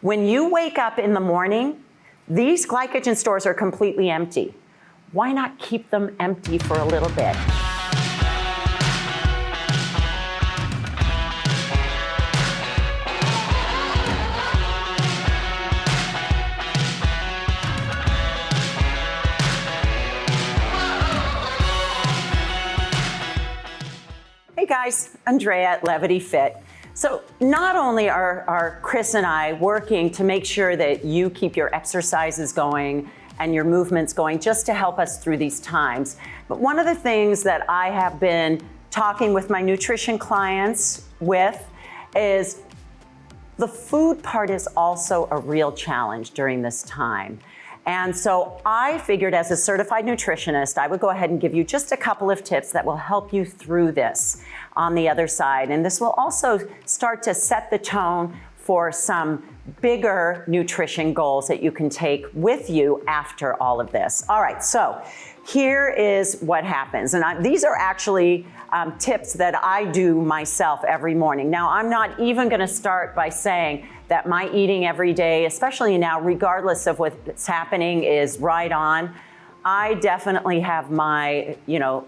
When you wake up in the morning, these glycogen stores are completely empty. Why not keep them empty for a little bit? Hey guys, Andrea at Levity Fit. So not only are Chris and I working to make sure that you keep your exercises going and your movements going just to help us through these times, but one of the things that I have been talking with my nutrition clients with is the food part is also a real challenge during this time. And so I figured as a certified nutritionist, I would go ahead and give you just a couple of tips that will help you through this on the other side. And this will also start to set the tone for some bigger nutrition goals that you can take with you after all of this. All right, so here is what happens. And these are actually tips that I do myself every morning. Now, I'm not even gonna start by saying that my eating every day, especially now, regardless of what's happening, is right on. I definitely have my,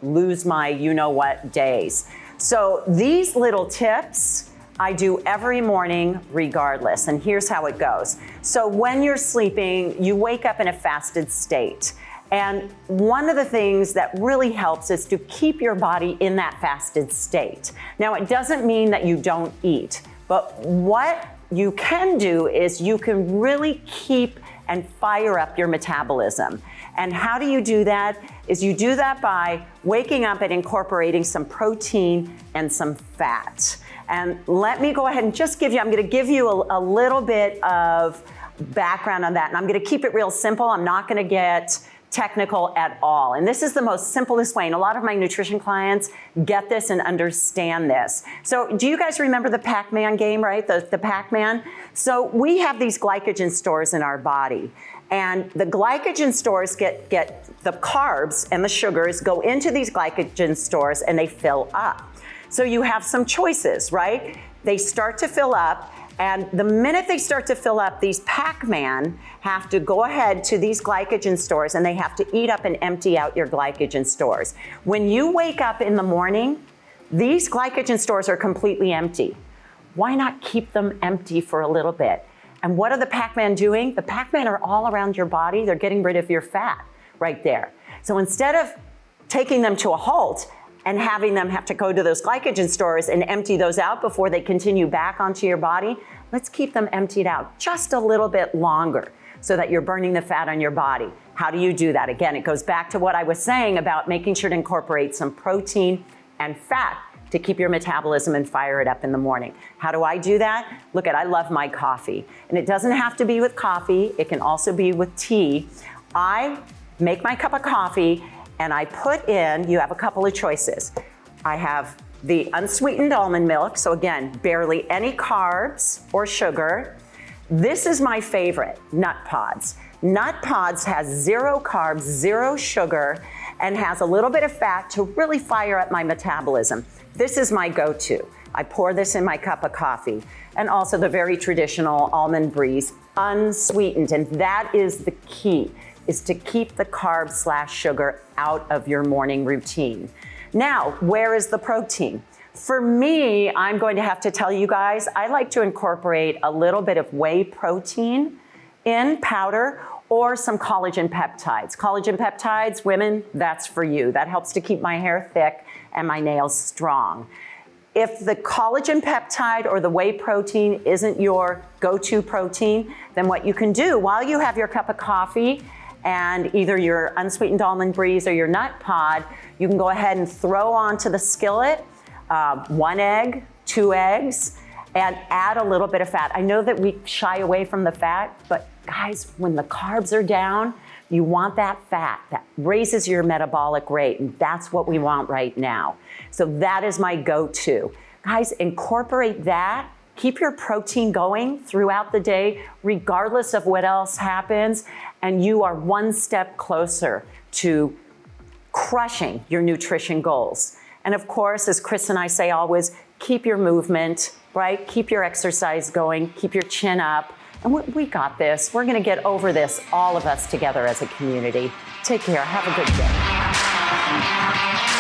lose my you-know-what days. So these little tips I do every morning regardless, and here's how it goes. So when you're sleeping, you wake up in a fasted state. And one of the things that really helps is to keep your body in that fasted state. Now, it doesn't mean that you don't eat, but what you can do is you can really keep and fire up your metabolism. And how do you do that? Is you do that by waking up and incorporating some protein and some fat. And let me go ahead and just I'm gonna give you a little bit of background on that. And I'm gonna keep it real simple. I'm not gonna get technical at all. And this is the most simplest way. And a lot of my nutrition clients get this and understand this. So do you guys remember the Pac-Man game, right? The Pac-Man? So we have these glycogen stores in our body. And the glycogen stores get the carbs and the sugars go into these glycogen stores and they fill up. So you have some choices, right? They start to fill up. And the minute they start to fill up, these Pac-Man have to go ahead to these glycogen stores and they have to eat up and empty out your glycogen stores. When you wake up in the morning, these glycogen stores are completely empty. Why not keep them empty for a little bit? And what are the Pac-Man doing? The Pac-Man are all around your body. They're getting rid of your fat right there. So instead of taking them to a halt, and having them have to go to those glycogen stores and empty those out before they continue back onto your body, let's keep them emptied out just a little bit longer so that you're burning the fat on your body. How do you do that? Again, it goes back to what I was saying about making sure to incorporate some protein and fat to keep your metabolism and fire it up in the morning. How do I do that? Look, I love my coffee. And it doesn't have to be with coffee. It can also be with tea. I make my cup of coffee and I put in, you have a couple of choices. I have the unsweetened almond milk, so again, barely any carbs or sugar. This is my favorite, Nut Pods. Nut Pods has 0 carbs, 0 sugar, and has a little bit of fat to really fire up my metabolism. This is my go-to. I pour this in my cup of coffee. And also the very traditional Almond Breeze, unsweetened, and that is the key, is to keep the carbs/sugar out of your morning routine. Now, where is the protein? For me, I'm going to have to tell you guys, I like to incorporate a little bit of whey protein in powder or some collagen peptides. Collagen peptides, women, that's for you. That helps to keep my hair thick and my nails strong. If the collagen peptide or the whey protein isn't your go-to protein, then what you can do while you have your cup of coffee and either your unsweetened Almond Breeze or your Nut Pod, you can go ahead and throw onto the skillet 1 egg, 2 eggs, and add a little bit of fat. I know that we shy away from the fat, but guys, when the carbs are down, you want that fat that raises your metabolic rate, and that's what we want right now. So that is my go-to. Guys, incorporate that. Keep your protein going throughout the day, regardless of what else happens, and you are one step closer to crushing your nutrition goals. And of course, as Chris and I say always, keep your movement, right? Keep your exercise going, keep your chin up, And we got this. We're going to get over this, all of us together as a community. Take care. Have a good day.